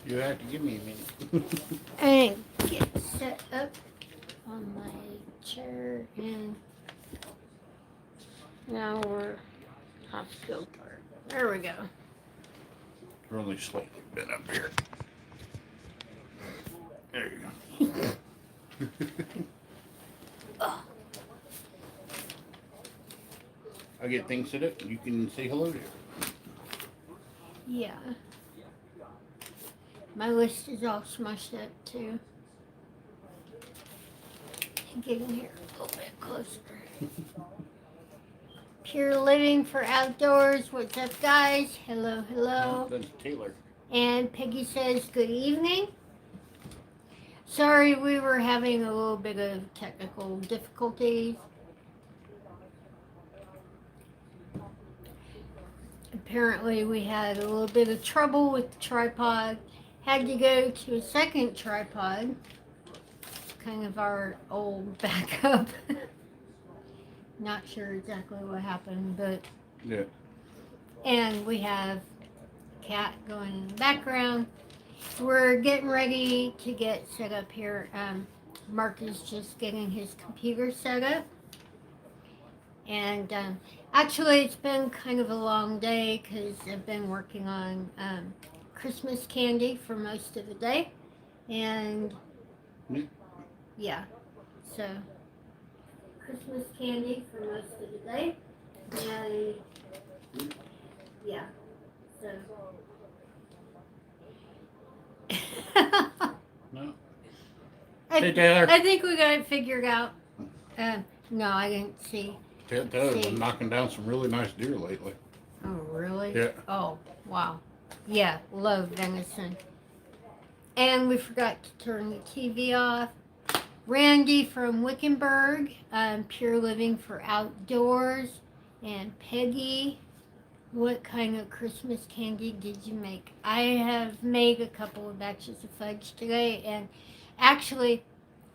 You have to give me a minute. And get set up on my chair, and now we're off to go park. There we go. We're only slightly bent up here. There you go. Oh, I get things set up and you can say hello to her. yeah. My list is all smushed up too. Get in here a little bit closer. Pure Living for Outdoors. What's up, guys? Hello, hello. That's Taylor. And Peggy says, good evening. Sorry, we were having a little bit of technical difficulties. Apparently, we had a little bit of trouble with the tripod. Had to go to a second tripod. Kind of our old backup. Not sure exactly what happened, but... Yeah. And we have cat going in the background. We're getting ready to get set up here. Mark is just getting his computer set up. And actually, it's been kind of a long day because I've been working on Christmas candy for most of the day. And yeah, so Christmas candy for most of the day. And yeah, so. No. Hey, Taylor. I think we got it figured out. No, I didn't see. Taylor's been knocking down some really nice deer lately. Oh, really? Yeah. Oh, wow. Yeah, love venison. And we forgot to turn the TV off. Randy from Wickenburg, Pure Living for Outdoors. And Peggy, what kind of Christmas candy did you make? I have made a couple of batches of fudge today, and actually,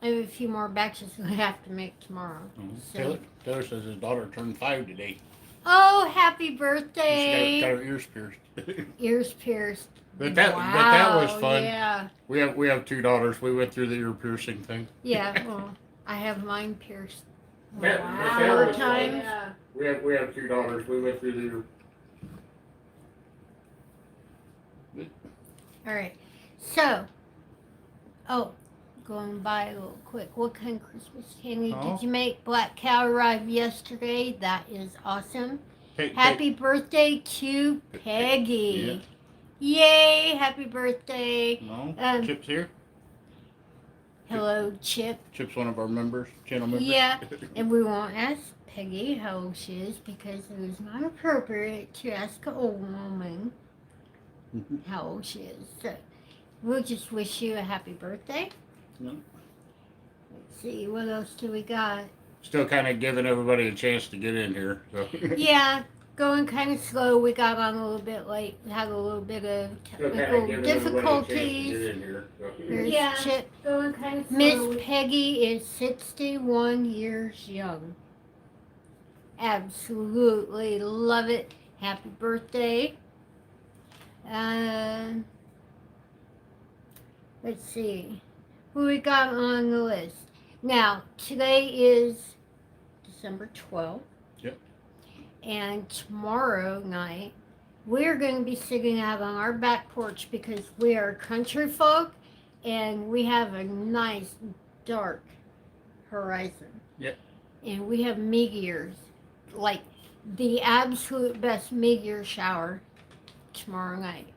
I have a few more batches I have to make tomorrow. Mm-hmm. So. Taylor says his daughter turned 5 today. Oh, happy birthday! She got her ears pierced. Ears pierced. But that was fun. Yeah. We have 2 daughters. We went through the ear piercing thing. Yeah. Well, I have mine pierced. Wow. 4 times. Yeah. We have 2 daughters. We went through the ear. All right. So, going by a little quick. What kind of Christmas candy did you make? Black Cow arrived yesterday. That is awesome. Happy birthday to Peggy. Yeah. Yay! Happy birthday. No, Chip's here. Hello, Chip. Chip's one of our members, channel members. Yeah, and we won't ask Peggy how old she is because it is not appropriate to ask an old woman how old she is. So we'll just wish you a happy birthday. Yeah. Let's see, what else do we got? Still kind of giving everybody a chance to get in here. So. Yeah, going kind of slow. We got on a little bit late. Had a little bit of technical difficulties. Here's Chip. Going kind of slow. Miss Peggy is 61 years young. Absolutely love it. Happy birthday. Let's see. Who we got on the list? Now, today is December 12th. Yep. And tomorrow night, we're going to be sitting out on our back porch because we are country folk and we have a nice dark horizon. Yep. And we have meteors, like the absolute best meteor shower tomorrow night.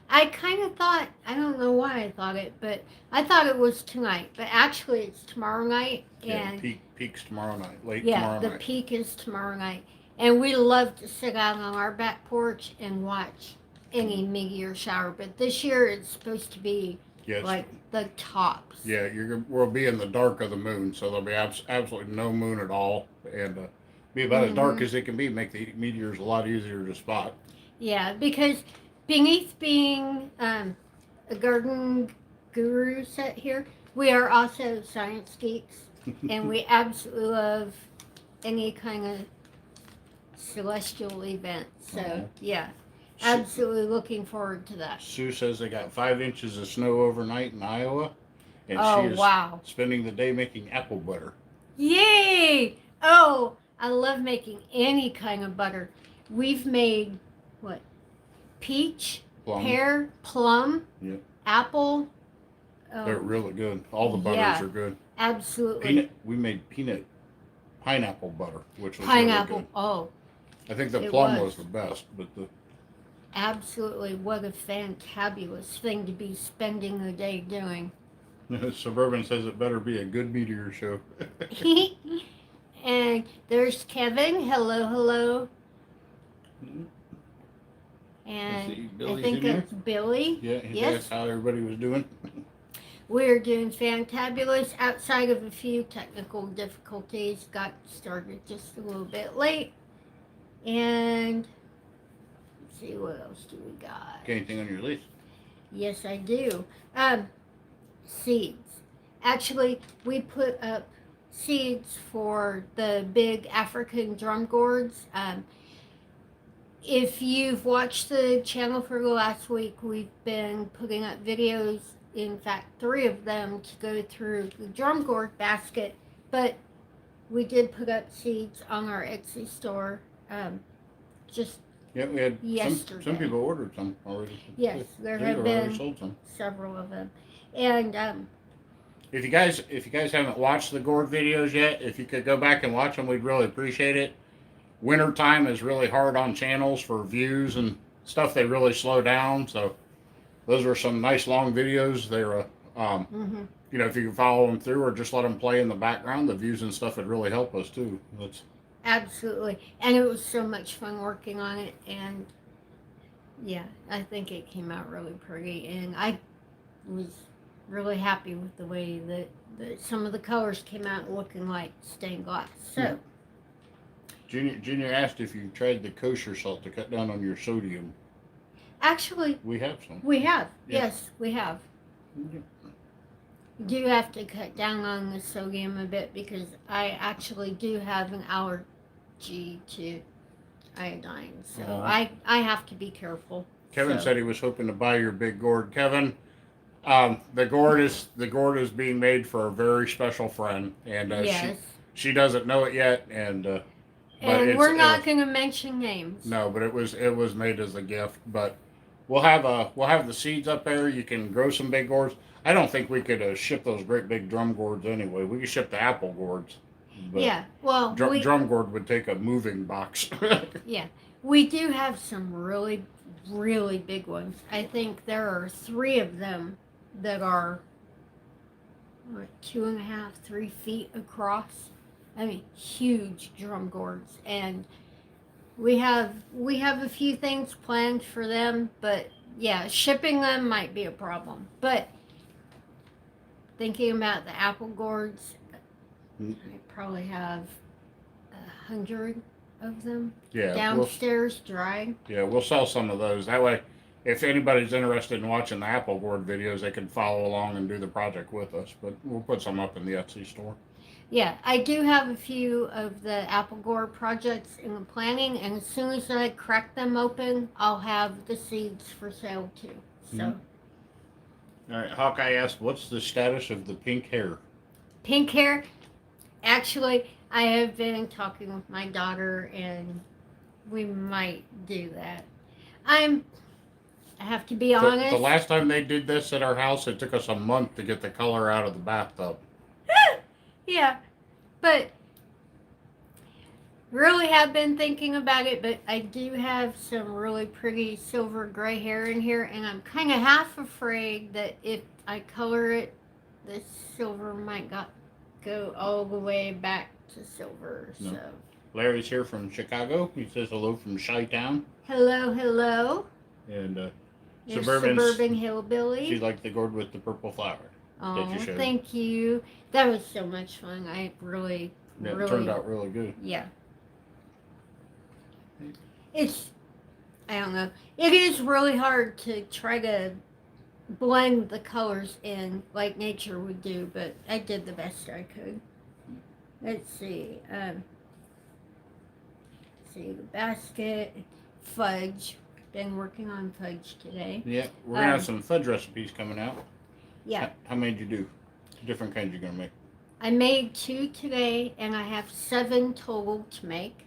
I kind of thought, I don't know why I thought it, but I thought it was tonight. But actually, it's tomorrow night. And yeah, peak's tomorrow night, tomorrow night. Yeah, the peak is tomorrow night. And we love to sit out on our back porch and watch any meteor shower. But this year, it's supposed to be like the tops. Yeah, we'll be in the dark of the moon, so there'll be absolutely no moon at all. And be about as dark as it can be, make the meteors a lot easier to spot. Yeah, because beneath being a garden guru set here, we are also science geeks, and we absolutely love any kind of celestial event. So, yeah. absolutely looking forward to that. Sue says they got 5 inches of snow overnight in Iowa, and Oh, she is wow. spending the day making apple butter. Yay! Oh, I love making any kind of butter. We've made, what, peach, Plum. pear, plum, Yep. apple. They're really good. All the butters yeah, are good. absolutely. We made pineapple butter, which was Pineapple. really good. Oh, I think the it plum was. was the best, but the absolutely. What a fantabulous thing to be spending the day doing. Suburban says it better be a good meteor show. And there's Kevin. Hello, hello. And I think it's Billy. Yeah, he yes. asked how everybody was doing. We're doing fantabulous outside of a few technical difficulties. Got started just a little bit late. And let's see, what else do we got? Anything on your list? Yes, I do. Seeds. Actually, we put up seeds for the big African drum gourds. If you've watched the channel for the last week, we've been putting up videos, in fact 3 of them, to go through the drum gourd basket, but we did put up seeds on our Etsy store just Yeah, we had yesterday. some people ordered some already. Yes, there have been several of them. And if you guys haven't watched the gourd videos yet, if you could go back and watch them, we'd really appreciate it. Winter time is really hard on channels for views and stuff. They really slow down. So those are some nice long videos. They're you know, if you can follow them through or just let them play in the background, the views and stuff would really help us too. Absolutely. And it was so much fun working on it. And yeah, I think it came out really pretty. And I was really happy with the way that some of the colors came out looking like stained glass. So, Junior asked if you tried the kosher salt to cut down on your sodium. Actually, we have some. We have. Yeah. Yes, we have. You do have to cut down on the sodium a bit because I actually do have an allergy to iodine. So I have to be careful. Kevin said he was hoping to buy your big gourd. Kevin, the gourd is being made for a very special friend, and yes. she doesn't know it yet, and we're not going to mention names. No, but it was made as a gift. But we'll have the seeds up there. You can grow some big gourds. I don't think we could ship those great big drum gourds anyway. We could ship the apple gourds. But yeah, well, drum gourd would take a moving box. Yeah, we do have some really, really big ones. I think there are 3 of them that are 2.5, 3 feet across. I mean, huge drum gourds, and we have a few things planned for them, but yeah, shipping them might be a problem. But thinking about the apple gourds, I probably have 100 of them downstairs drying. Yeah, we'll sell some of those. That way, if anybody's interested in watching the apple gourd videos, they can follow along and do the project with us. But we'll put some up in the Etsy store. Yeah, I do have a few of the apple gourd projects in the planning, and as soon as I crack them open, I'll have the seeds for sale too. So. All right, Hawkeye asked, what's the status of the pink hair? Pink hair? Actually, I have been talking with my daughter, and we might do that. I have to be honest. The last time they did this at our house, it took us a month to get the color out of the bathtub. Yeah, but really have been thinking about it, but I do have some really pretty silver gray hair in here, and I'm kind of half afraid that if I color it, the silver might go all the way back to silver. No. So Larry's here from Chicago. He says hello from Chi-Town. Hello, hello. And suburban hillbilly. She liked the gourd with the purple flower. Oh, thank you. That was so much fun. I really, it turned out really good. Yeah. I don't know. It is really hard to try to blend the colors in like nature would do, but I did the best I could. Let's see. The basket, fudge, been working on fudge today. Yeah, we're gonna have some fudge recipes coming out. Yeah. How many did you do? Different kinds you're gonna make? I made 2 today, and I have 7 total to make.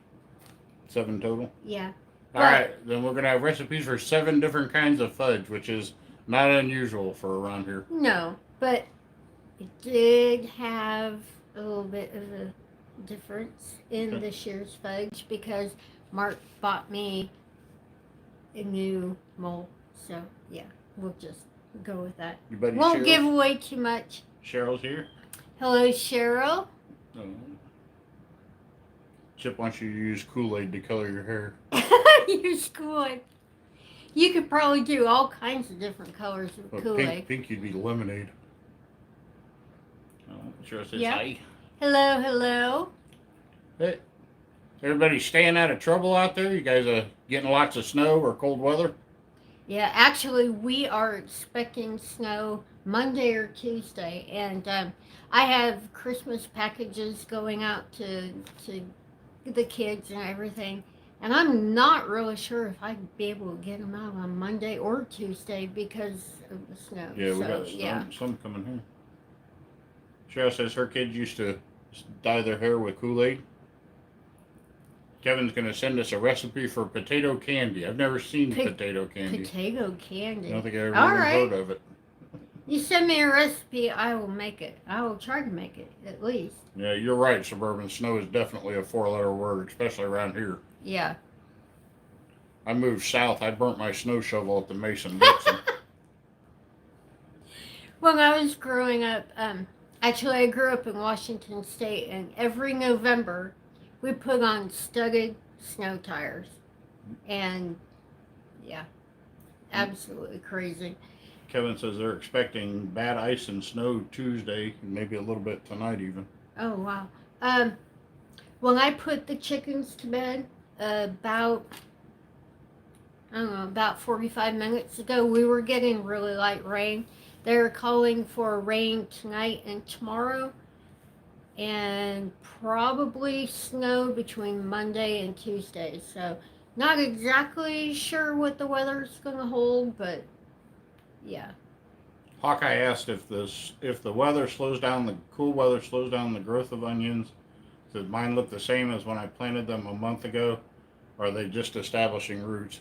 7 total? Yeah. All right, then we're going to have recipes for 7 different kinds of fudge, which is not unusual for around here. No, but it did have a little bit of a difference in this year's fudge because Mark bought me a new mold. So, yeah, we'll just go with that. Your buddy Won't Cheryl? give away too much. Cheryl's here. Hello, Cheryl. Oh. Chip wants you to use Kool-Aid to color your hair. Use Kool-Aid. You could probably do all kinds of different colors of Well, Kool-Aid. pink you'd be lemonade. Oh, Cheryl says Yeah. hi. Hello, hello. Hey, everybody staying out of trouble out there? You guys getting lots of snow or cold weather? Yeah, actually, we are expecting snow Monday or Tuesday, and I have Christmas packages going out to the kids and everything, and I'm not really sure if I'd be able to get them out on Monday or Tuesday because of the snow. Yeah, we So, got some coming here. Cheryl says her kids used to dye their hair with Kool-Aid. Kevin's going to send us a recipe for potato candy. I've never seen potato candy. Potato candy. I don't think I ever All even right. heard of it. You send me a recipe, I will make it. I will try to make it, at least. Yeah, you're right, Suburban. Snow is definitely a 4-letter word, especially around here. Yeah. I moved south. I burnt my snow shovel at the Mason-Dixon. When I was growing up, actually I grew up in Washington State, and every November we put on studded snow tires. And, yeah, absolutely crazy. Kevin says they're expecting bad ice and snow Tuesday, and maybe a little bit tonight even. Oh, wow. When I put the chickens to bed about 45 minutes ago, we were getting really light rain. They're calling for rain tonight and tomorrow, and probably snow between Monday and Tuesday. So, not exactly sure what the weather's going to hold, but yeah. Hawkeye asked if the weather slows down, the cool weather slows down the growth of onions. Does mine look the same as when I planted them a month ago? Or are they just establishing roots?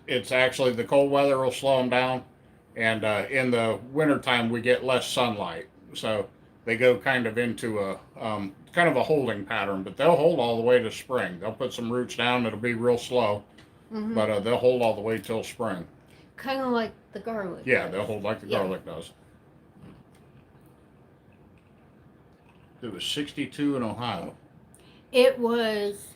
It's actually the cold weather will slow them down, and in the wintertime we get less sunlight, so they go kind of into a kind of a holding pattern. But they'll hold all the way to spring. They'll put some roots down. It'll be real slow, but they'll hold all the way till spring. Kind of like the garlic. Yeah, does. they'll hold like the garlic does. It was 62 in Ohio. It was,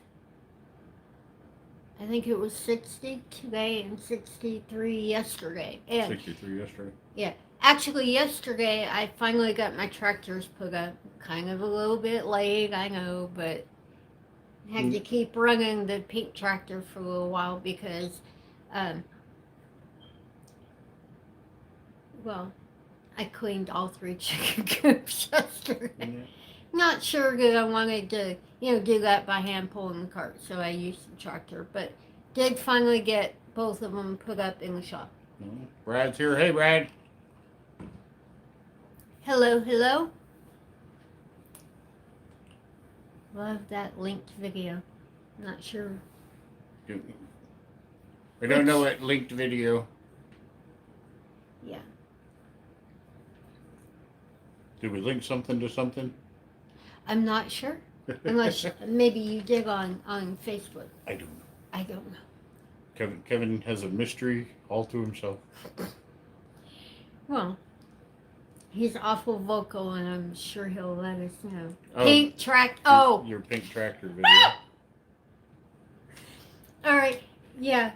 I think it was 60 today and 63 yesterday. And 63 yesterday. yeah, actually yesterday I finally got my tractors put up. Kind of a little bit late, I know, but I had to keep running the pink tractor for a little while because, well, I cleaned all 3 chicken coops yesterday. Yeah. Not sure that I wanted to, do that by hand pulling the cart, so I used the tractor. But did finally get both of them put up in the shop. Brad's here. Hey, Brad. Hello, hello. Love that linked video. Not sure. We don't know what linked video. Yeah. Did we link something to something? I'm not sure. Unless maybe you did on Facebook. I don't know. I don't know. Kevin has a mystery all to himself. Well, he's awful vocal, and I'm sure he'll let us know. Oh, Pink track. Oh. Your pink tractor video. All right. Yeah.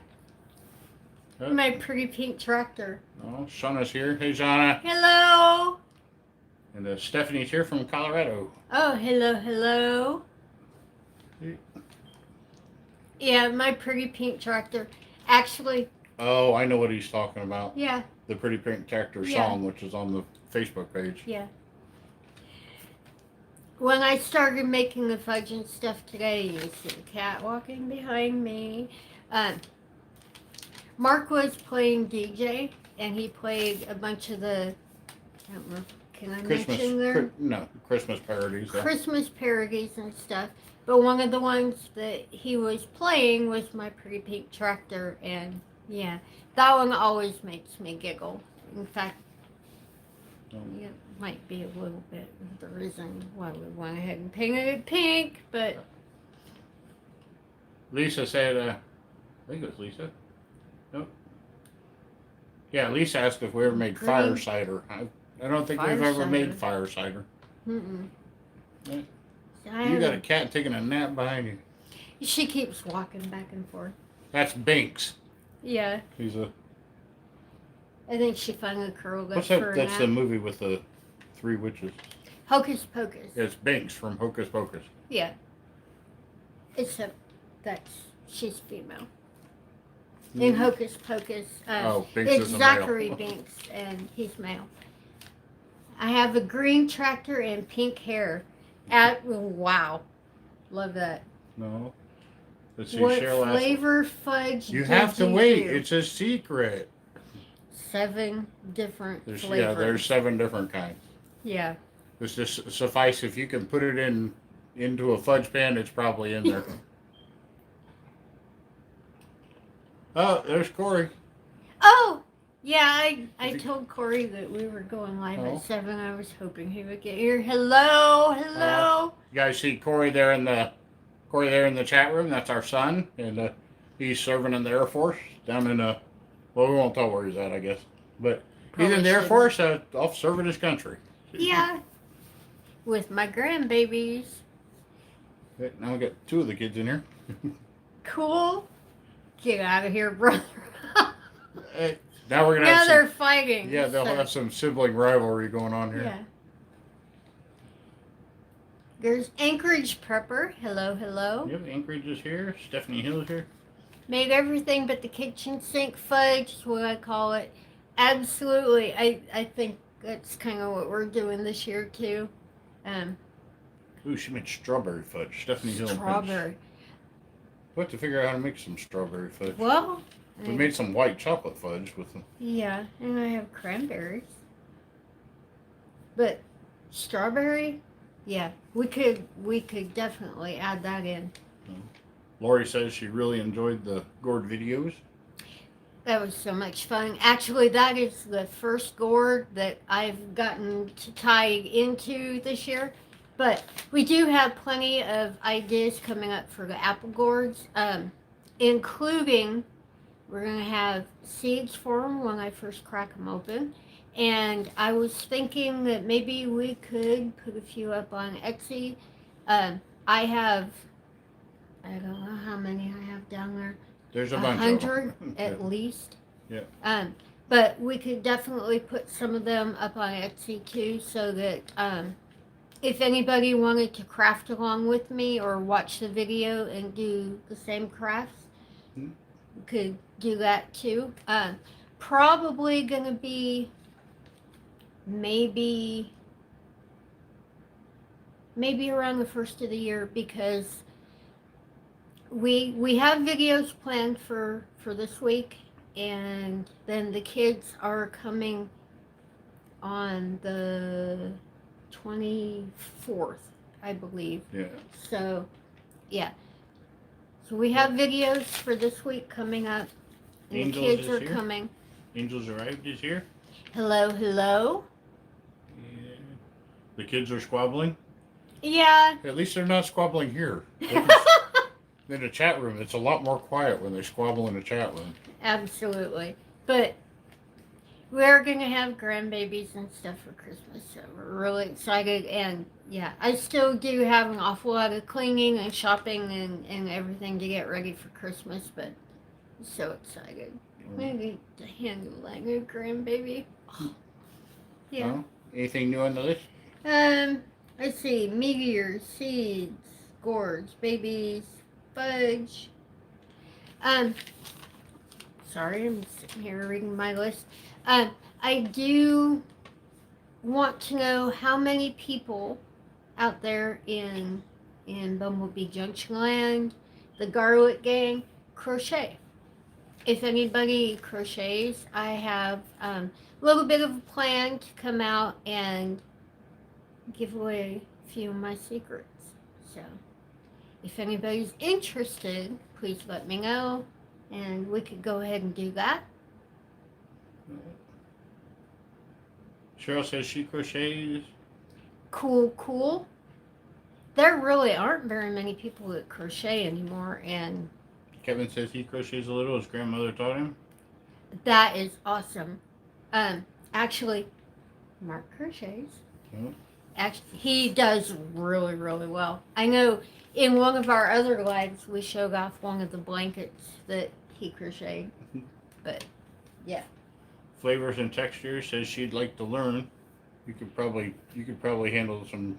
Huh? My pretty pink tractor. Oh, Shauna's here. Hey, Shauna. Hello. And Stephanie's here from Colorado. Oh, hello, hello. Hey. Yeah, my pretty pink tractor. Actually, Oh, I know what he's talking about. yeah, The Pretty Pink Tractor Yeah. song, which is on the Facebook page. yeah. When I started making the fudge and stuff today, you see the cat walking behind me. Mark was playing DJ, and he played a bunch of the, I don't know, can I mention their Christmas parodies. Christmas parodies and stuff. But one of the ones that he was playing was My Pretty Pink Tractor, and yeah, that one always makes me giggle. In fact, it might be a little bit of the reason why we went ahead and painted it pink, but... Lisa said, I think it was Lisa. Nope. Yeah, Lisa asked if we ever made fire cider. I don't think we've ever made fire cider. Mm-mm. Yeah. You got a cat taking a nap behind you. She keeps walking back and forth. That's Binks. Yeah. He's a... I think she finally curled up. What's that? That's the movie with the 3 witches. Hocus Pocus. It's Binks from Hocus Pocus. Yeah. Except she's female. In Hocus Pocus, Binks it's is a Zachary male. Binks, and he's male. I have a green tractor and pink hair. Wow. Love that. No. Let's see, What Cheryl asked, flavor fudge you did have to you wait. do? It's a secret. 7 different flavors. Yeah, there's 7 different kinds. Yeah. This just suffice if you can put it into a fudge pan, it's probably in there. Oh, there's Corey. Oh, yeah, I told Corey that we were going live at 7. I was hoping he would get here. Hello. You guys see Corey there in the chat room? That's our son, and he's serving in the Air Force down in well, we won't tell where he's at, I guess, but he's in the Air Force off serving his country. Yeah, with my grandbabies. Now we got 2 of the kids in here. Cool. Get out of here, brother. Now we're gonna now have they're fighting. Yeah, they'll have some sibling rivalry going on here. Yeah. There's Anchorage Prepper. Hello. Yep, Anchorage is here. Stephanie Hill's here. Made everything but the kitchen sink fudge, is what I call it. Absolutely. I think that's kind of what we're doing this year, too. Ooh, she made strawberry fudge. Stephanie Hill. Strawberry. We'll have to figure out how to make some strawberry fudge. Well, we made some white chocolate fudge with them. Yeah, and I have cranberries. But strawberry, yeah, we could definitely add that in. Lori says she really enjoyed the gourd videos. That was so much fun. Actually, that is the first gourd that I've gotten to tie into this year. But we do have plenty of ideas coming up for the apple gourds, including we're going to have seeds for them when I first crack them open. And I was thinking that maybe we could put a few up on Etsy. I don't know how many I have down there. There's a bunch 100 of them. at least. Yeah. But we could definitely put some of them up on Etsy too, so that if anybody wanted to craft along with me or watch the video and do the same crafts, we could do that too. Probably gonna be maybe around the first of the year, because we have videos planned for this week, and then the kids are coming on the 24th, I believe. Yeah. So, yeah. So we have videos for this week coming up, and Angels the kids is are here. coming. Angels arrived is here. Hello. Yeah. The kids are squabbling. Yeah. At least they're not squabbling here. In the chat room, it's a lot more quiet when they squabble in the chat room. Absolutely. But we're going to have grandbabies and stuff for Christmas, so we're really excited. And yeah, I still do have an awful lot of cleaning and shopping and everything to get ready for Christmas, but I'm so excited. I need to handle that new grandbaby. Oh. Yeah. Well, anything new on the list? Let's see. Meteors, seeds, gourds, babies, fudge. Sorry, I'm sitting here reading my list. I do want to know how many people out there in Bumblebee Junction land, the Garlic Gang, crochet. if anybody crochets, I have a little bit of a plan to come out and give away a few of my secrets. So, if anybody's interested, please let me know, and we could go ahead and do that. Cheryl says she crochets. Cool, cool. There really aren't very many people that crochet anymore, and Kevin says he crochets a little. His grandmother taught him. that is awesome. Actually, Mark crochets. Mhm. Actually, he does really, really well. I know in one of our other lives, we showed off one of the blankets that he crocheted. But, yeah. Flavors and textures says she'd like to learn. You could probably handle some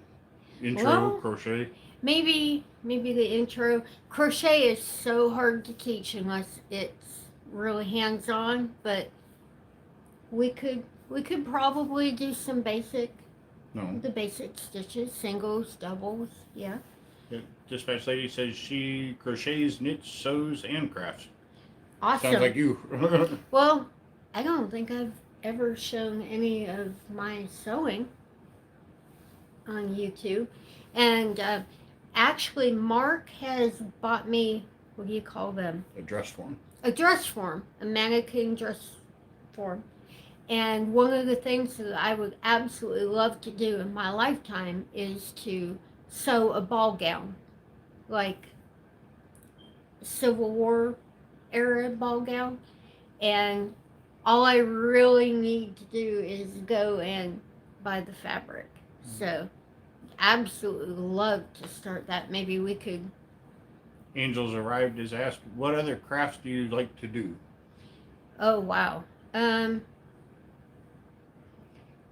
intro Well, crochet. Maybe the intro. Crochet is so hard to teach unless it's really hands-on, but we could probably do some basic stitches, singles, doubles, yeah. Dispatch lady says she crochets, knits, sews, and crafts. Awesome. Sounds like you. Well, I don't think I've ever shown any of my sewing on YouTube. And actually, Mark has bought me, what do you call them? A dress form. A dress form, a mannequin dress form. And one of the things that I would absolutely love to do in my lifetime is to sew a ball gown, like Civil War era ball gown. And all I really need to do is go and buy the fabric. So, absolutely love to start that. Maybe we could. Angels arrived has asked, what other crafts do you like to do? Oh wow.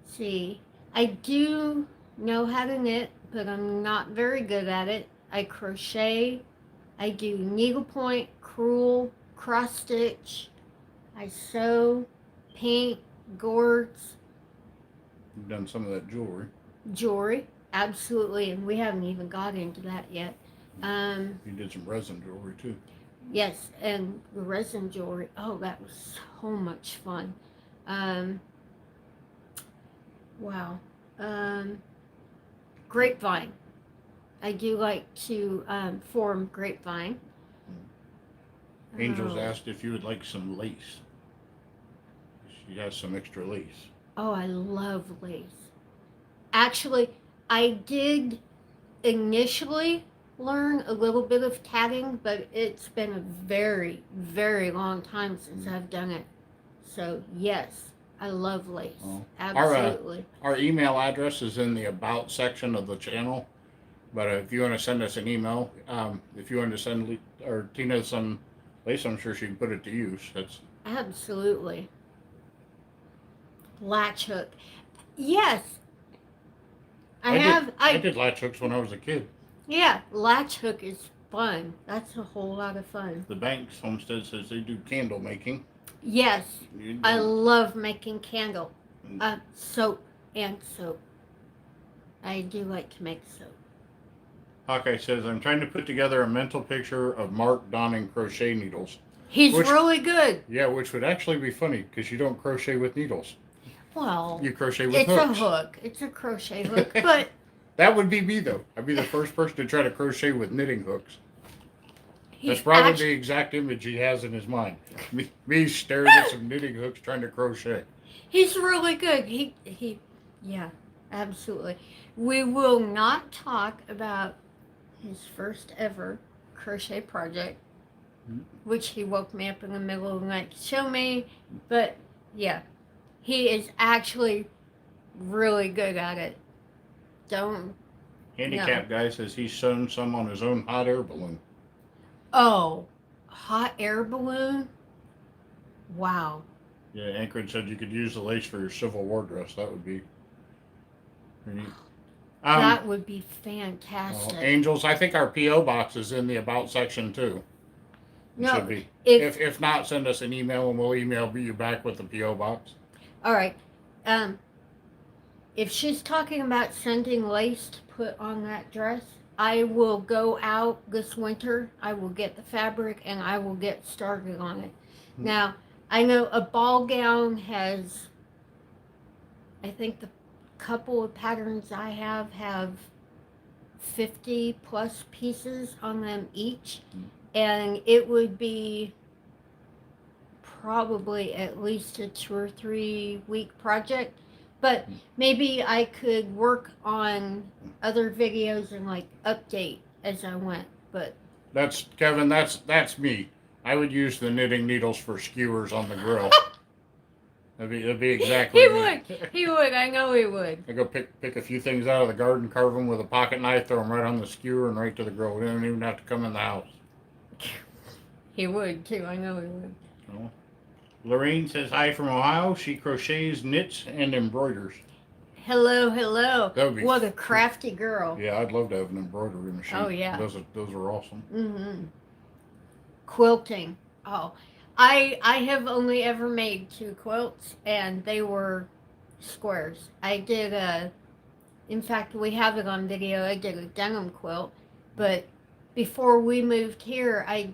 See, I do know how to knit, but I'm not very good at it. I crochet. I do needlepoint, crewel, cross stitch. I sew, paint, gourds. You've done some of that jewelry. Jewelry, absolutely, and we haven't even got into that yet. You did some resin jewelry too. Yes, and the resin jewelry. Oh, that was so much fun. Wow. Grapevine. I do like to form grapevine. Angels asked if you would like some lace. She has some extra lace. Oh, I love lace. Actually, I did initially learn a little bit of tatting, but it's been a very, very long time since I've done it. So, yes, I love lace. Oh. Absolutely. Our email address is in the About section of the channel. But if you want to send us an email, if you want to send Tina some lace, I'm sure she can put it to use. That's Absolutely. Latch hook. Yes. I did latch hooks when I was a kid. Yeah, latch hook is fun. That's a whole lot of fun. The Banks Homestead says they do candle making. Yes, I love making candle. Soap and soap. I do like to make soap. Hawkeye says, I'm trying to put together a mental picture of Mark donning crochet needles. He's really good. Yeah, which would actually be funny because you don't crochet with needles. Well, you crochet with hooks. It's a hook. It's a crochet hook, but... That would be me, though. I'd be the first person to try to crochet with knitting hooks. That's probably the exact image he has in his mind. Me staring at some knitting hooks trying to crochet. He's really good. Yeah, absolutely. We will not talk about his first ever crochet project, which he woke me up in the middle of the night to show me. But yeah, he is actually really good at it. Handicap guy says he's sewn some on his own hot air balloon. Oh, hot air balloon? Wow. Yeah, Anchorage said you could use the lace for your Civil War dress. That would be pretty neat. That would be fantastic. Angels, I think our P.O. box is in the About section too. No, should be. If not, send us an email and we'll email you back with the P.O. box. All right. If she's talking about sending lace to put on that dress, I will go out this winter. I will get the fabric and I will get started on it. Now, I know a ball gown has, I think the couple of patterns I have 50 plus pieces on them each, and it would be probably at least a 2 or 3 week project, but maybe I could work on other videos and like update as I went. But That's Kevin. That's me. I would use the knitting needles for skewers on the grill. That'd be exactly. he me. would, he would. I know he would. I go pick a few things out of the garden, carve them with a pocket knife, throw them right on the skewer and right to the grill. We don't even have to come in the house. He would too. I know he would. So, Lorraine says hi from Ohio. She crochets, knits, and embroiders. Hello, hello. That would be What a crafty girl. Yeah, I'd love to have an embroidery machine. Oh, yeah. Those are awesome. Mm-hmm. Quilting. Oh, I have only ever made 2 quilts, and they were squares. I did in fact, we have it on video. I did a denim quilt, but before we moved here, I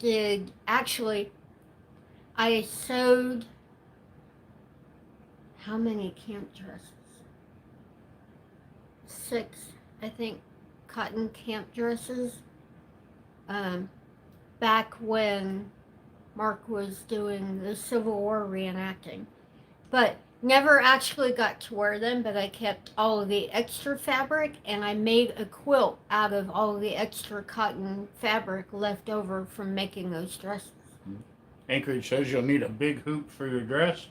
sewed how many camp dresses? 6, I think, cotton camp dresses. Back when Mark was doing the Civil War reenacting. But never actually got to wear them, but I kept all of the extra fabric, and I made a quilt out of all of the extra cotton fabric left over from making those dresses. Anchorage says you'll need a big hoop for your dress.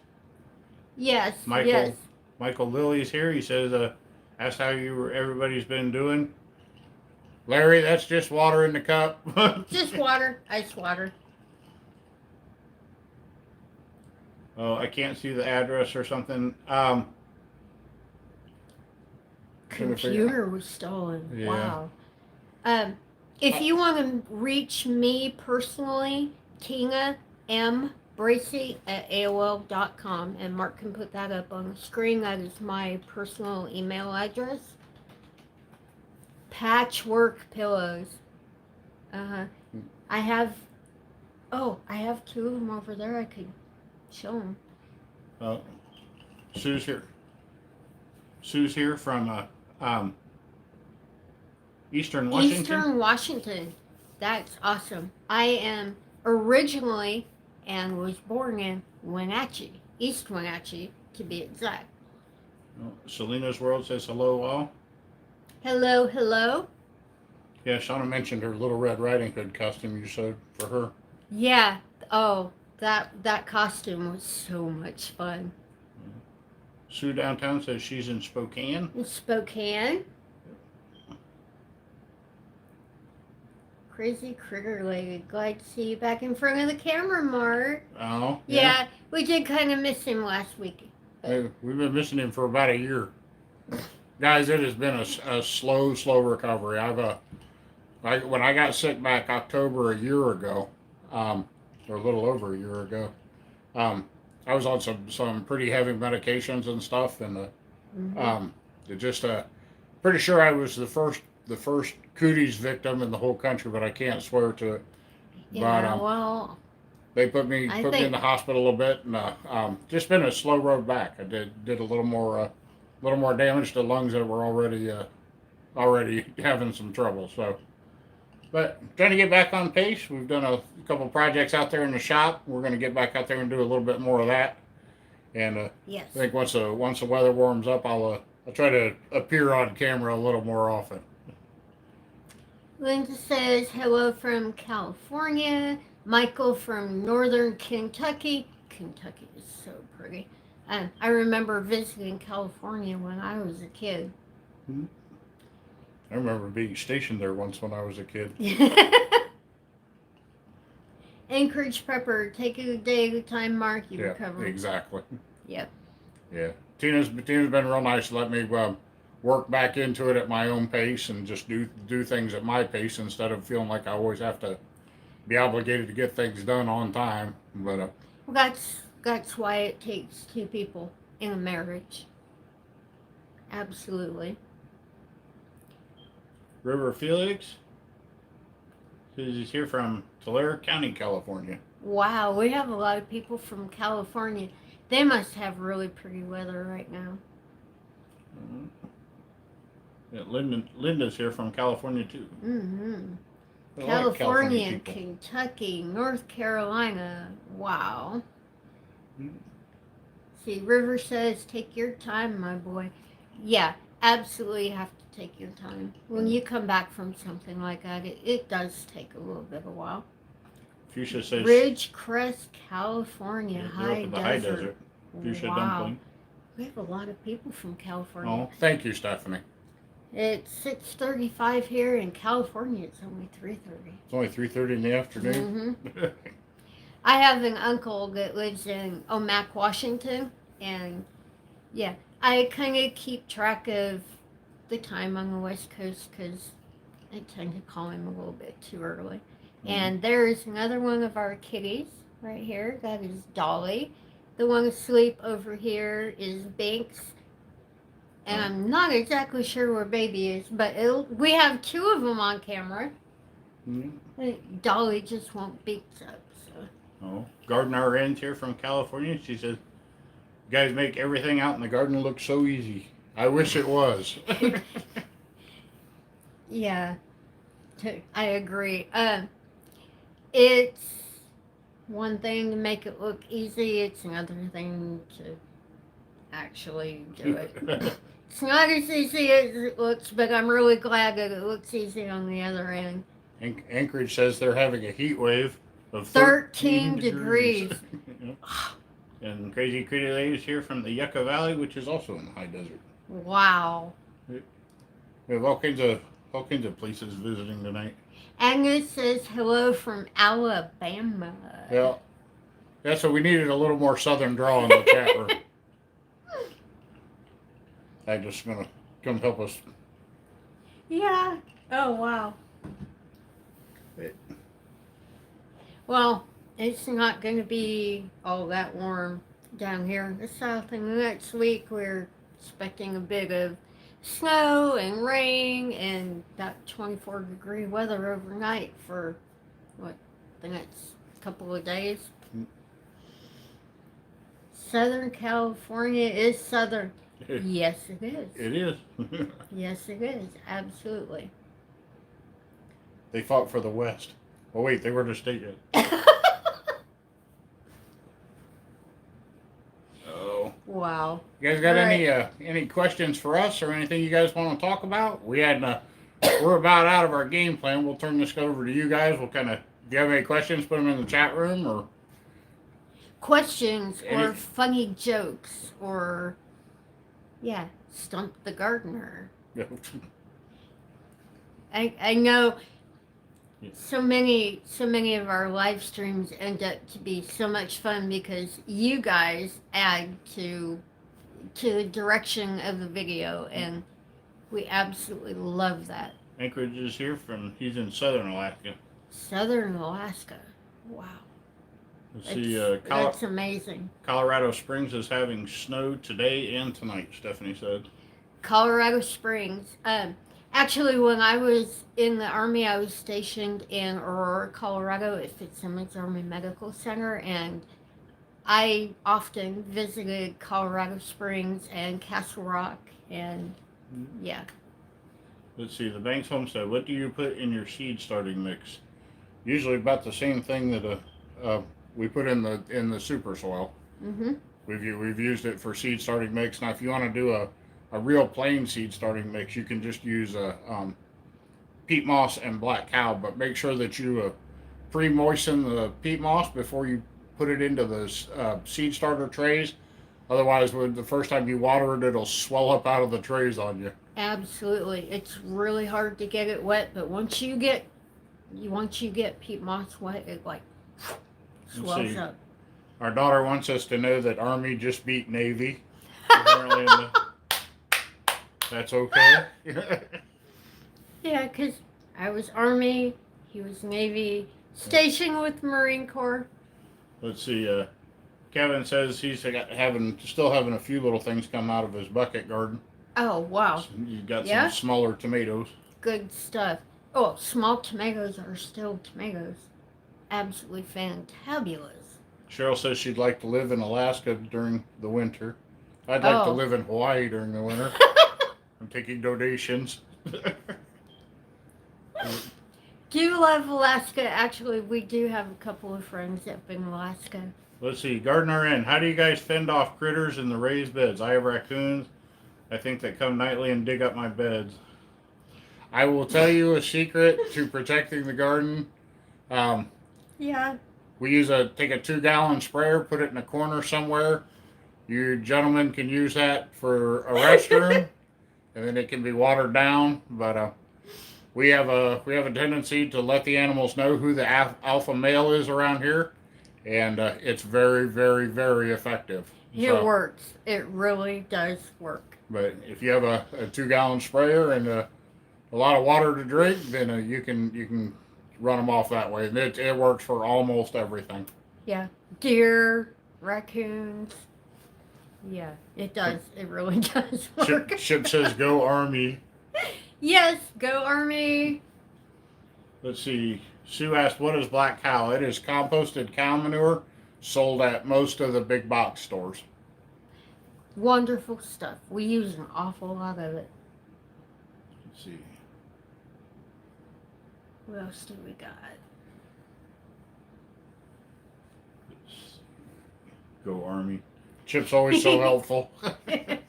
Yes, Michael, yes. Michael Lilly's here. He says, "Ask how everybody's been doing." Larry, that's just water in the cup. Just water, ice water. Oh, I can't see the address or something. Computer was stolen. Yeah. Wow. If you want to reach me personally, Tina M. Bracey at AOL.com, and Mark can put that up on the screen. That is my personal email address. Patchwork pillows. I have 2 of them over there. I could show them. Sue's here. Sue's here from Eastern Washington. Eastern Washington. That's awesome. I am originally and was born in Wenatchee, East Wenatchee to be exact. Selena's World says hello all. Hello, hello. Yeah, Shauna mentioned her Little Red Riding Hood costume you sewed for her. Yeah. Oh, that costume was so much fun. Sue downtown says she's in Spokane. In Spokane. Crazy critter lady. Glad to see you back in front of the camera, Mark. Oh. Yeah, we did kind of miss him last week. Hey, we've been missing him for about a year. Guys, it has been a slow recovery. When I got sick back October a year ago, or a little over a year ago, I was on some pretty heavy medications and stuff, and it just pretty sure I was the first cooties victim in the whole country, but I can't swear to it. Yeah, But well, they put me in the hospital a little bit, and just been a slow road back. I did a little more damage to lungs that were already having some trouble. So, but trying to get back on pace. We've done a couple projects out there in the shop. We're going to get back out there and do a little bit more of that. And yes. I think once the weather warms up, I'll try to appear on camera a little more often. Linda says hello from California. Michael from Northern Kentucky. Kentucky is so pretty. I remember visiting California when I was a kid. I remember being stationed there once when I was a kid. Anchorage Prepper, take it a day at a time, Mark. You recover. Exactly. Yep. Yeah. Tina's been real nice to let me work back into it at my own pace and just do things at my pace instead of feeling like I always have to be obligated to get things done on time. But well, that's why it takes 2 people in a marriage. Absolutely. River Felix says he's here from Tulare County, California. Wow, we have a lot of people from California. They must have really pretty weather right now. Mhm. Yeah, Linda's here from California too. Mm-hmm. I like California, people. Kentucky, North Carolina. Wow. Mhm. See, River says, take your time, my boy. Yeah, absolutely have to take your time. When you come back from something like that, it does take a little bit of a while. Fuchsia says Ridgecrest, California, you're high up at the desert. high desert. Fuchsia Wow. dumpling. We have a lot of people from California. Oh, thank you, Stephanie. It's 6:35 here in California. It's only 3:30. It's only 3:30 in the afternoon. Mm-hmm. I have an uncle that lives in Omak, Washington, and yeah, I kind of keep track of the time on the West Coast because I tend to call him a little bit too early. Mm-hmm. And there's another one of our kitties right here. That is Dolly. The one asleep over here is Binks. And I'm not exactly sure where Baby is, but we have two of them on camera. Mm-hmm. Dolly just won't Binks up. So. Oh, Gardener Ren's here from California. She says, "You guys make everything out in the garden look so easy. I wish it was." Yeah, I agree. It's one thing to make it look easy. It's another thing to actually do it. It's not as easy as it looks, but I'm really glad that it looks easy on the other end. Anchorage says they're having a heat wave of 13 degrees. And Crazy Pretty Lady's here from the Yucca Valley, which is also in the high desert. Wow. We have all kinds of places visiting tonight. Agnes says hello from Alabama. Yeah, so we needed a little more southern draw in the chat room. Agnes is gonna come help us. Yeah. Oh, wow. Well, it's not going to be all that warm down here in the south. And next week we're expecting a bit of snow and rain and that 24-degree weather overnight for, the next couple of days. Southern California is southern. Yes, it is. It is. Yes, it is. Absolutely. They fought for the West. Oh wait, they weren't a state yet. Oh. Wow. You guys got any questions for us or anything you guys want to talk about? We're about out of our game plan. We'll turn this over to you guys. We'll if you have any questions, put them in the chat room or questions or funny jokes or stump the gardener. I know so many of our live streams end up to be so much fun because you guys add to the direction of the video, and we absolutely love that. Anchorage is here he's in southern Alaska. Southern Alaska. Wow. Let's see, that's amazing. Colorado Springs is having snow today and tonight, Stephanie said. Colorado Springs. Actually, when I was in the Army, I was stationed in Aurora, Colorado at Fitzsimmons Army Medical Center, and I often visited Colorado Springs and Castle Rock, and yeah. Let's see, the Banks Homestead. What do you put in your seed starting mix? Usually about the same thing that we put in the super soil. Mm-hmm. We've used it for seed starting mix. Now, if you want to do a real plain seed starting mix, you can just use peat moss and black cow, but make sure that you pre-moisten the peat moss before you put it into the seed starter trays. Otherwise, the first time you water it, it'll swell up out of the trays on you. Absolutely, it's really hard to get it wet, but once you get peat moss wet, it swells up. Our daughter wants us to know that Army just beat Navy. Apparently, that's okay. Yeah, because I was Army, he was Navy, stationed with Marine Corps. Let's see. Kevin says he's still having a few little things come out of his bucket garden. Oh, wow. So he's got some smaller tomatoes. Good stuff. Oh, small tomatoes are still tomatoes. absolutely fantabulous. Cheryl says she'd like to live in Alaska during the winter. I'd like to Oh. live in Hawaii during the winter. I'm taking donations. Do love Alaska. Actually, we do have a couple of friends up in Alaska. Let's see. Gardener Inn. How do you guys fend off critters in the raised beds? I have raccoons. I think they come nightly and dig up my beds. I will tell you a secret to protecting the garden. Yeah. We take a 2-gallon sprayer, put it in a corner somewhere. You gentlemen can use that for a restroom, and then it can be watered down. But we have a tendency to let the animals know who the alpha male is around here, and it's very, very, very effective. It works. It really does work. But if you have a 2-gallon sprayer and a lot of water to drink, then you can run them off that way. And it works for almost everything. Yeah. Deer, raccoons. Yeah, it does. It really does work. Ship says go Army. Yes, go Army. Let's see. Sue asked, what is black cow? It is composted cow manure sold at most of the big box stores. Wonderful stuff. We use an awful lot of it. Let's see. What else do we got? Let's see. Go Army. Chip's always so helpful. Let's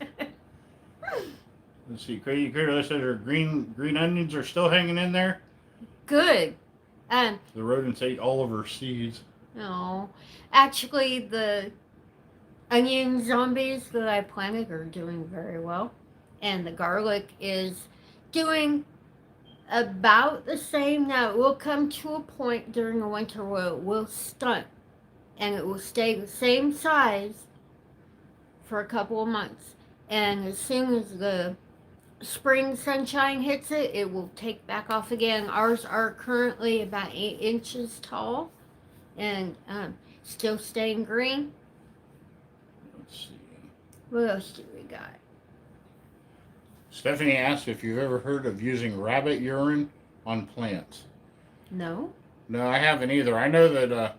see. Crazy Critter says our green onions are still hanging in there. Good. The rodents ate all of her seeds. No. Actually, the onion zombies that I planted are doing very well. And the garlic is doing about the same. Now, it will come to a point during the winter where it will stunt. And it will stay the same size for a couple of months. And as soon as the spring sunshine hits it, it will take back off again. Ours are currently about 8 inches tall and still staying green. Let's see. What else do we got? Stephanie asked if you've ever heard of using rabbit urine on plants. No. No, I haven't either. I know that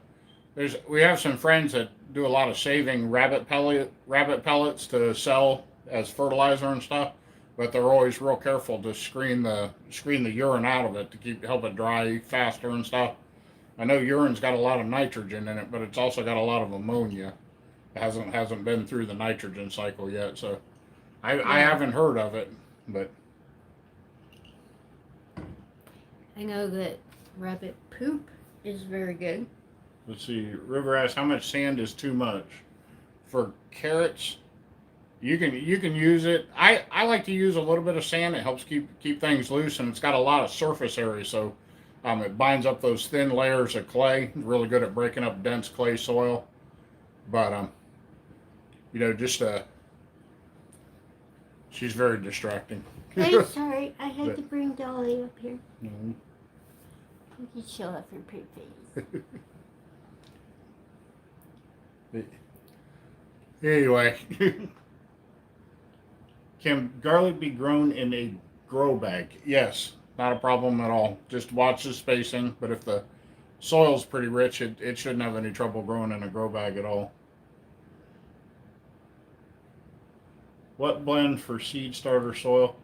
we have some friends that do a lot of saving rabbit pellets to sell as fertilizer and stuff, but they're always real careful to screen the urine out of it to help it dry faster and stuff. I know urine's got a lot of nitrogen in it, but it's also got a lot of ammonia. It hasn't been through the nitrogen cycle yet, so I haven't heard of it, but I know that rabbit poop is very good. let's see. River asks, how much sand is too much? For carrots, you can use it. I like to use a little bit of sand. It helps keep things loose, and it's got a lot of surface area, so it binds up those thin layers of clay. It's really good at breaking up dense clay soil. But just she's very distracting. I'm sorry, I had to bring Dolly up here. Mm-hmm. You can show off your pretty face. Anyway, can garlic be grown in a grow bag? Yes, not a problem at all. Just watch the spacing, but if the soil's pretty rich, it shouldn't have any trouble growing in a grow bag at all. What blend for seed starter soil?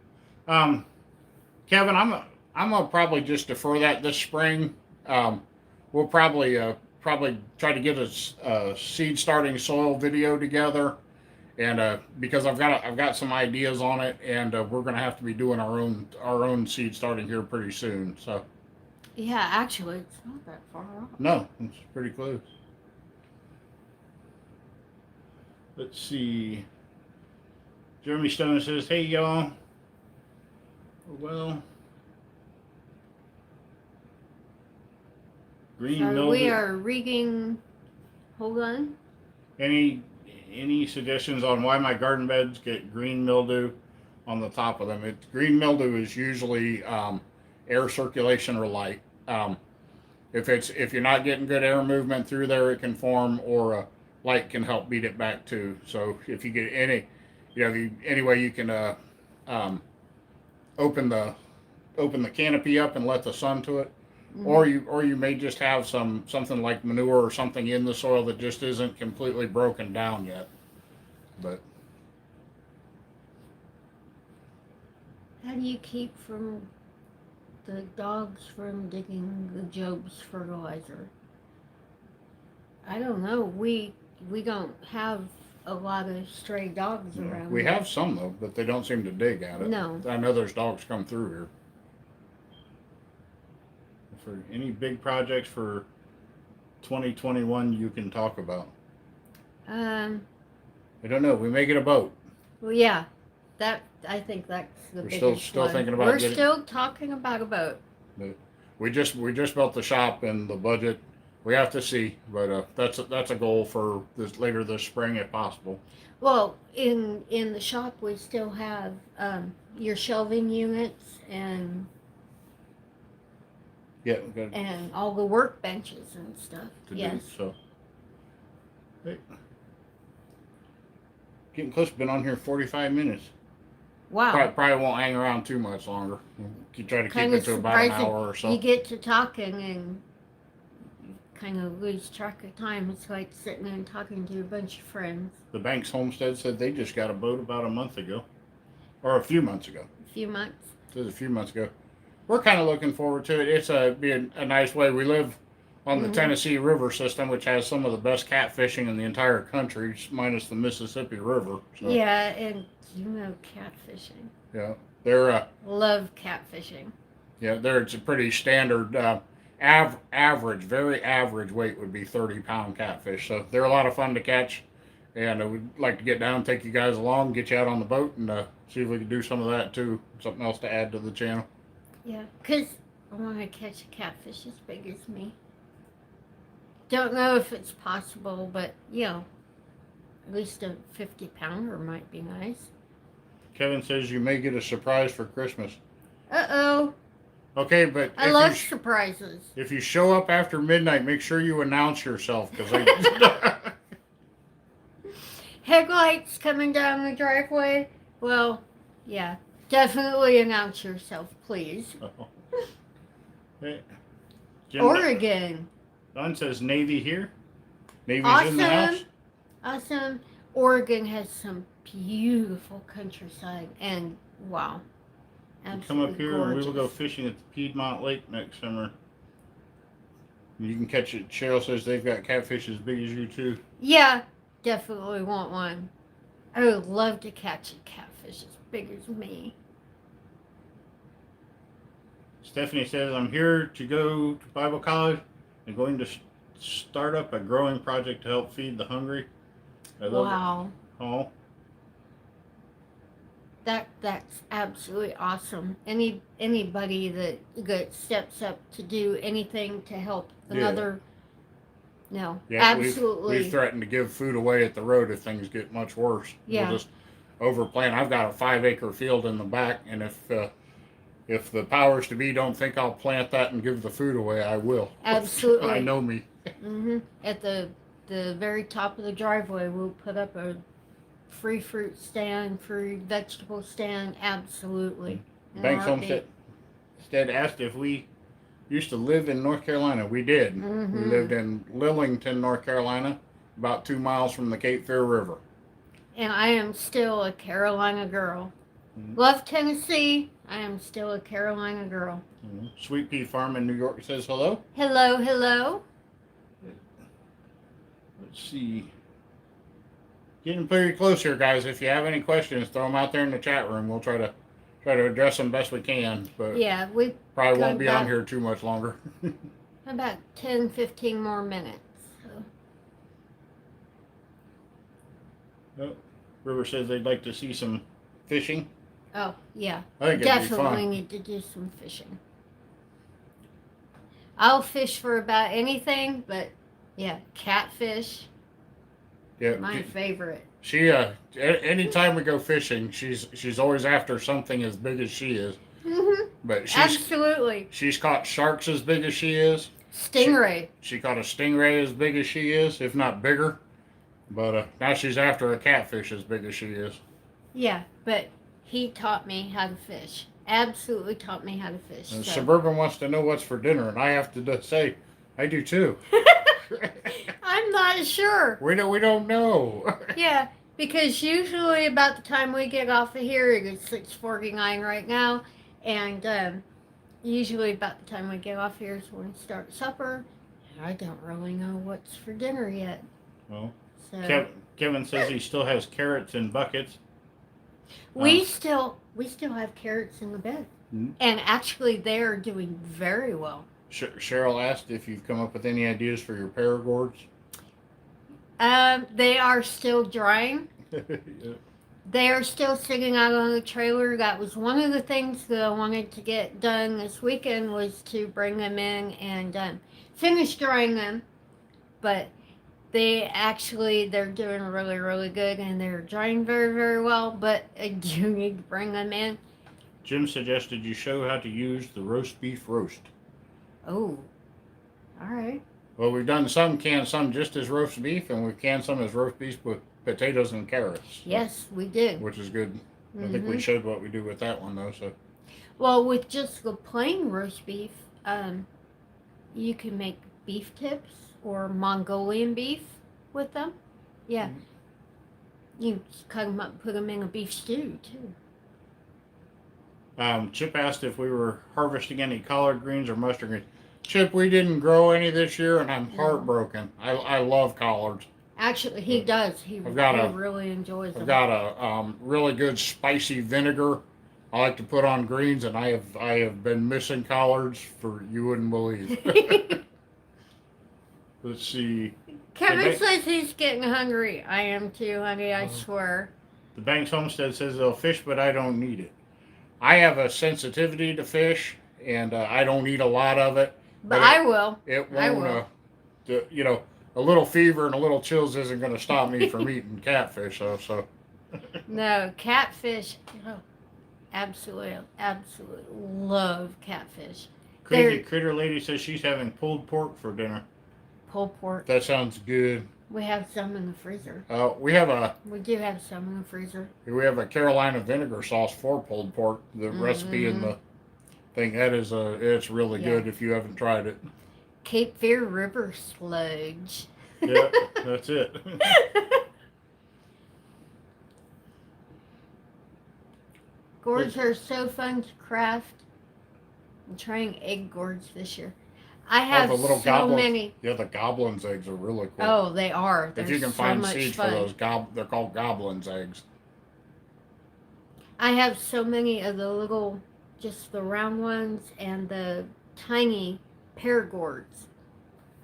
Kevin, I'm gonna probably just defer that this spring. We'll probably try to get a seed starting soil video together, and because I've got some ideas on it, and we're gonna have to be doing our own seed starting here pretty soon. So Yeah, actually, it's not that far off. no, it's pretty close. Let's see. Jeremy Stone says, "Hey y'all. Well, green So mildew. we are rigging. Hold on. Any suggestions on why my garden beds get green mildew on the top of them? Green mildew is usually air circulation or light. If you're not getting good air movement through there, it can form, or light can help beat it back too. So if you get any way you can open the canopy up and let the sun to it, or you may just have something like manure or something in the soil that just isn't completely broken down yet. But How do you keep from the dogs from digging the Job's fertilizer? I don't know. We don't have a lot of stray dogs around. we have some though, but they don't seem to dig at it. No. I know there's dogs come through here. For any big projects for 2021 you can talk about? I don't know. We may get a boat. Well, yeah, I think that's the We're biggest still one. thinking about We're getting- still talking about a boat. But we just built the shop, and the budget we have to see. But that's a goal for later this spring if possible. Well, in the shop we still have your shelving units and Yeah, all the workbenches and stuff. to Yes. do so. Hey. Getting close. Been on here 45 minutes. Wow. Probably won't hang around too much longer. You try to keep Kind it of to about an surprising. hour or so. You get to talking and kind of lose track of time. It's like sitting and talking to a bunch of friends. The Banks Homestead said they just got a boat about a month ago, or a few months ago. A few months. It was a few months ago. We're kind of looking forward to it. It's be a nice way. We live on the Tennessee River system, which has some of the best catfishing in the entire country, minus the Mississippi River. So, Yeah, and you know catfishing. yeah, they're Love catfishing. it's a pretty standard average, very average weight would be 30-pound catfish. So they're a lot of fun to catch, and we'd like to get down, take you guys along, get you out on the boat, and see if we can do some of that too. Something else to add to the channel. Yeah, because I want to catch a catfish as big as me. Don't know if it's possible, but, at least a 50-pounder might be nice. Kevin says you may get a surprise for Christmas. Uh-oh. Okay, but I love surprises. if you show up after midnight, make sure you announce yourself, because Headlights coming down the driveway. Well, yeah. Definitely announce yourself, please. Hey, Jim Oregon. Don says Navy here. Navy's in the Awesome. house. Awesome. Oregon has some beautiful countryside, and wow. Come Absolutely up here gorgeous. and we will go fishing at the Piedmont Lake next summer. You can catch it. Cheryl says they've got catfish as big as you too. Yeah, definitely want one. I would love to catch a catfish as big as me. Stephanie says, I'm here to go to Bible college and going to start up a growing project to help feed the hungry. I love Wow. it. Oh, That's absolutely awesome. Anybody that steps up to do anything to help another. No, yeah, absolutely. We've threatened to give food away at the road if things get much worse. Yeah. We'll just overplan. I've got a 5-acre field in the back, and if the powers to be don't think I'll plant that and give the food away, I will. Absolutely. I know me. At the very top of the driveway, we'll put up a free fruit stand, free vegetable stand. Absolutely. In a Banks heartbeat. Homestead asked if we used to live in North Carolina. We did. We lived in Lillington, North Carolina, about 2 miles from the Cape Fear River. And I am still a Carolina girl. Love Tennessee. I am still a Carolina girl. Sweet Pea Farm in New York says hello. Hello, hello. Let's see. Getting pretty close here, guys. If you have any questions, throw them out there in the chat room. We'll try to address them best we can. But Yeah, we probably got won't be on about- here too much longer. about 10, 15 more minutes. So. Oh, River says they'd like to see some fishing. Oh, yeah. I think it'd be Definitely fun. need to do some fishing. I'll fish for about anything, but yeah, catfish, Yeah, my favorite. she anytime we go fishing, she's always after something as big as she is. But Absolutely. she's caught sharks as big as she is. Stingray. She caught a stingray as big as she is, if not bigger. But now she's after a catfish as big as she is. Yeah, but he taught me how to fish. absolutely taught me how to fish. And So. Suburban wants to know what's for dinner, and I have to say, I do too. I'm not sure. We don't know. Yeah, because usually about the time we get off of here, it's 6:49 right now, and usually about the time we get off here is when we start supper. And I don't really know what's for dinner yet. Well, So Kevin says he still has carrots in buckets. we still have carrots in the bed, and actually they are doing very well. Cheryl asked if you've come up with any ideas for your paragords. They are still drying. Yeah. They are still sitting out on the trailer. That was one of the things that I wanted to get done this weekend, was to bring them in and finish drying them. But they're doing really, really good, and they're drying very, very well. But I do need to bring them in. Jim suggested you show how to use the roast beef roast. Oh, all right. Well, we've done some canned some just as roast beef, and we've canned some as roast beef with potatoes and carrots. Yes, we did. Which is good. I think we showed what we do with that one, though. So. Well, with just the plain roast beef, you can make beef tips or Mongolian beef with them. Yeah. You cut them up and put them in a beef stew, too. Chip asked if we were harvesting any collard greens or mustard greens. Chip, we didn't grow any this year, and I'm heartbroken. I love collards. Actually, he does. He really enjoys them. I've got a really good spicy vinegar I like to put on greens, and I have been missing collards for you wouldn't believe. Let's see. Kevin says he's getting hungry. I am too, honey. I swear. The Banks Homestead says they'll fish, but I don't need it. I have a sensitivity to fish, and I don't eat a lot of it. But I will. It won't. A little fever and a little chills isn't going to stop me from eating catfish, though. So. No, catfish. Oh, absolutely love catfish. Crazy Critter Lady says she's having pulled pork for dinner. Pulled pork. That sounds good. We have some in the freezer. We do have some in the freezer. We have a Carolina vinegar sauce for pulled pork. The recipe in the thing, it's really good if you haven't tried it. Cape Fear River sludge. Yeah, that's it. Gourds are so fun to craft. I'm trying egg gourds this year. I have many. Yeah, the goblin's eggs are really cool. Oh, they are. If you can find seeds for those, they're called goblin's eggs. I have so many of the just the round ones and the tiny paragords.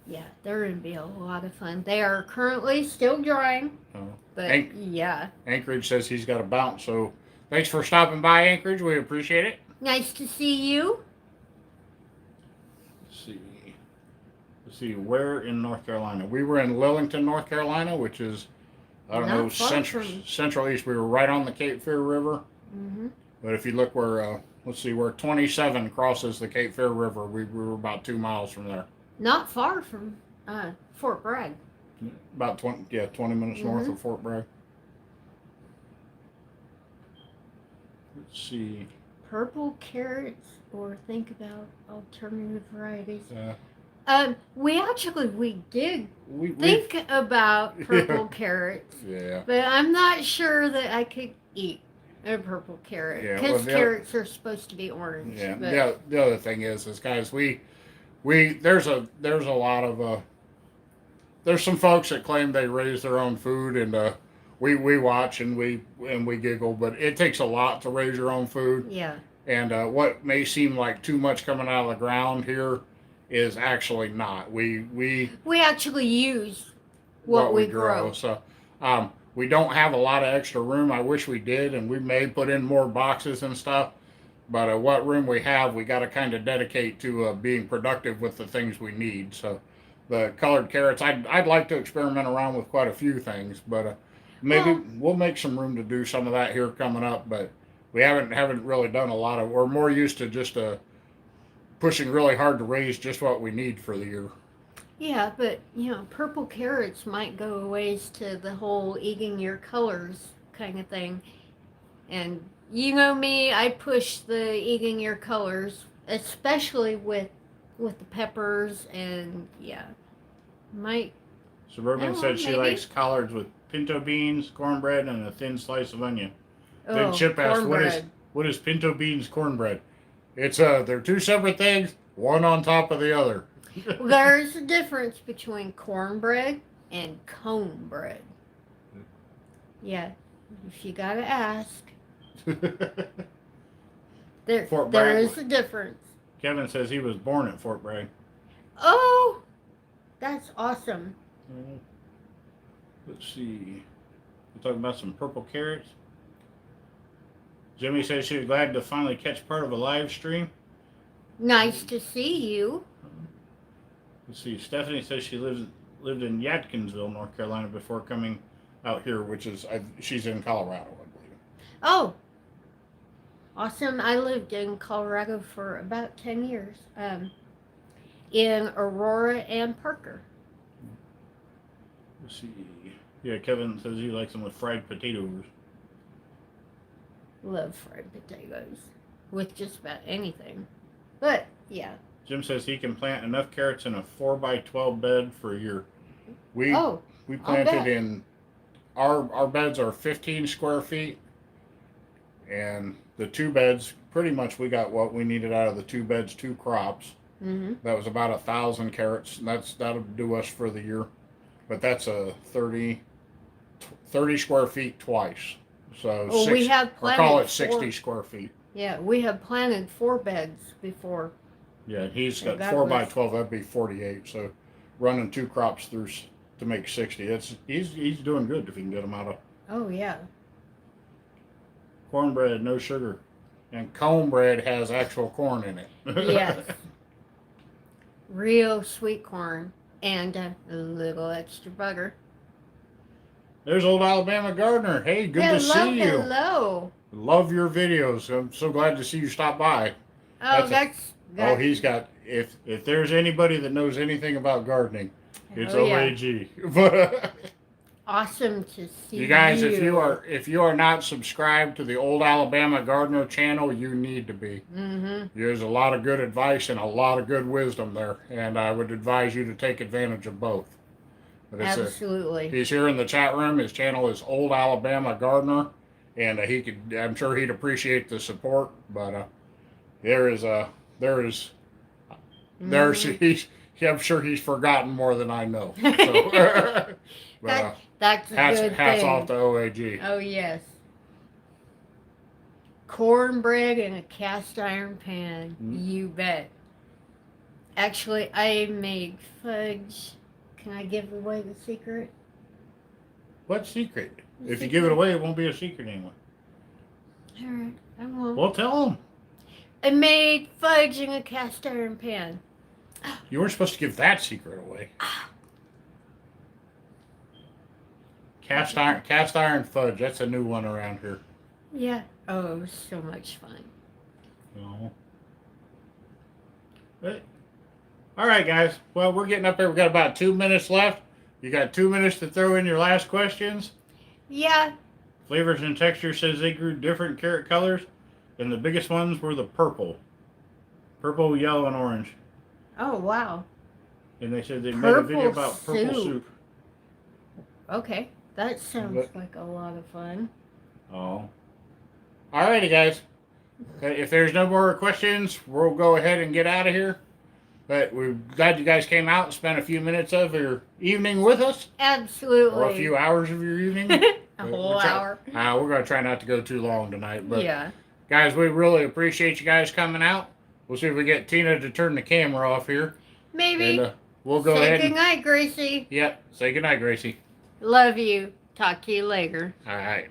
Yeah, they're going to be a lot of fun. They are currently still drying. But yeah. Anchorage says he's got a bounce, so thanks for stopping by, Anchorage. We appreciate it. Nice to see you. Let's see, where in North Carolina? We were in Lillington, North Carolina, which is, central east. We were right on the Cape Fear River. Mm-hmm. But if you look where, where 27 crosses the Cape Fear River, we were about 2 miles from there. Not far from Fort Bragg. About 20 minutes north of Fort Bragg. Let's see. Purple carrots, or think about alternative varieties. We did think about purple carrots. Yeah. But I'm not sure that I could eat a purple carrot, because carrots are supposed to be orange. Yeah. But the other thing is guys, there's a lot of there's some folks that claim they raise their own food, and we watch and we giggle, but it takes a lot to raise your own food. Yeah. And what may seem like too much coming out of the ground here is actually not. We actually use what we grow. So we don't have a lot of extra room. I wish we did, and we may put in more boxes and stuff. But what room we have, we got to kind of dedicate to being productive with the things we need. So the colored carrots, I'd like to experiment around with quite a few things, but maybe we'll make some room to do some of that here coming up. But we haven't really done a lot of. We're more used to just pushing really hard to raise just what we need for the year. Yeah, but purple carrots might go a ways to the whole eating your colors kind of thing. And you know me, I push the eating your colors, especially with the peppers and yeah. Might Suburban Oh, said she maybe. likes collards with pinto beans, cornbread, and a thin slice of onion. Then oh, Chip asked, cornbread. what is pinto beans cornbread? It's they're two separate things, one on top of the other. There's a difference between cornbread and cone bread. Yeah, if you gotta ask, Fort there Bragg. is a difference. Kevin says he was born at Fort Bragg. Oh, that's awesome. Let's see. We're talking about some purple carrots. Jimmy says she was glad to finally catch part of a live stream. Nice to see you. Let's see. Stephanie says she lived in Yadkinsville, North Carolina, before coming out here, which is she's in Colorado, I believe. Oh, awesome. I lived in Colorado for about 10 years. In Aurora and Parker. Let's see. Yeah, Kevin says he likes them with fried potatoes. Love fried potatoes with just about anything. But, yeah. Jim says he can plant enough carrots in a 4x12 bed for a year. We planted in our beds are 15 square feet, and the two beds pretty much we got what we needed out of the two beds, two crops. Mm-hmm. That was about 1,000 carrots, and that'll do us for the year. But that's a 30 square feet twice. So we have or call it 60 square feet. Yeah, we have planted 4 beds before. Yeah, he's got 4x12. That'd be 48. So running two crops through to make 60. He's doing good if he can get them out of. Oh yeah. Cornbread, no sugar, and cornbread has actual corn in it. Yes. Real sweet corn and a little extra butter. There's old Alabama Gardener. Hey, good to see you. Hello. Love your videos. I'm so glad to see you stop by. Oh, he's got. If there's anybody that knows anything about gardening, it's yeah. OAG. Awesome to see you guys. If you are not subscribed to the Old Alabama Gardener channel, you need to be. Mm-hmm. There's a lot of good advice and a lot of good wisdom there, and I would advise you to take advantage of both. But Absolutely. He's here in the chat room. His channel is Old Alabama Gardener, and I'm sure he'd appreciate the support. But I'm sure he's forgotten more than I know. So, that's a good hats thing. off to OAG. Oh yes. Cornbread in a cast iron pan. Mm-hmm. You bet. Actually, I made fudge. Can I give away the secret? What secret? If you give it away, it won't be a secret anymore. All right, I won't. Well, tell them. I made fudge in a cast iron pan. You weren't supposed to give that secret away. Cast iron fudge. That's a new one around here. Yeah. Oh, it was so much fun. Oh. But, all right, guys. Well, we're getting up there. We've got about 2 minutes left. You got 2 minutes to throw in your last questions. Yeah. Flavors and Texture says they grew different carrot colors, and the biggest ones were the purple, yellow, and orange. Oh, wow. And they said they made a video about purple soup. Okay. That sounds like a lot of fun. Oh. Alrighty, guys. If there's no more questions, we'll go ahead and get out of here. But we're glad you guys came out and spent a few minutes of your evening with us. Absolutely. Or a few hours of your evening. A whole hour. We're going to try not to go too long tonight. But yeah. Guys, we really appreciate you guys coming out. We'll see if we get Tina to turn the camera off here. Maybe. And, we'll go ahead. Say goodnight, Gracie. Yep. Say goodnight, Gracie. Love you. Talk to you later. All right.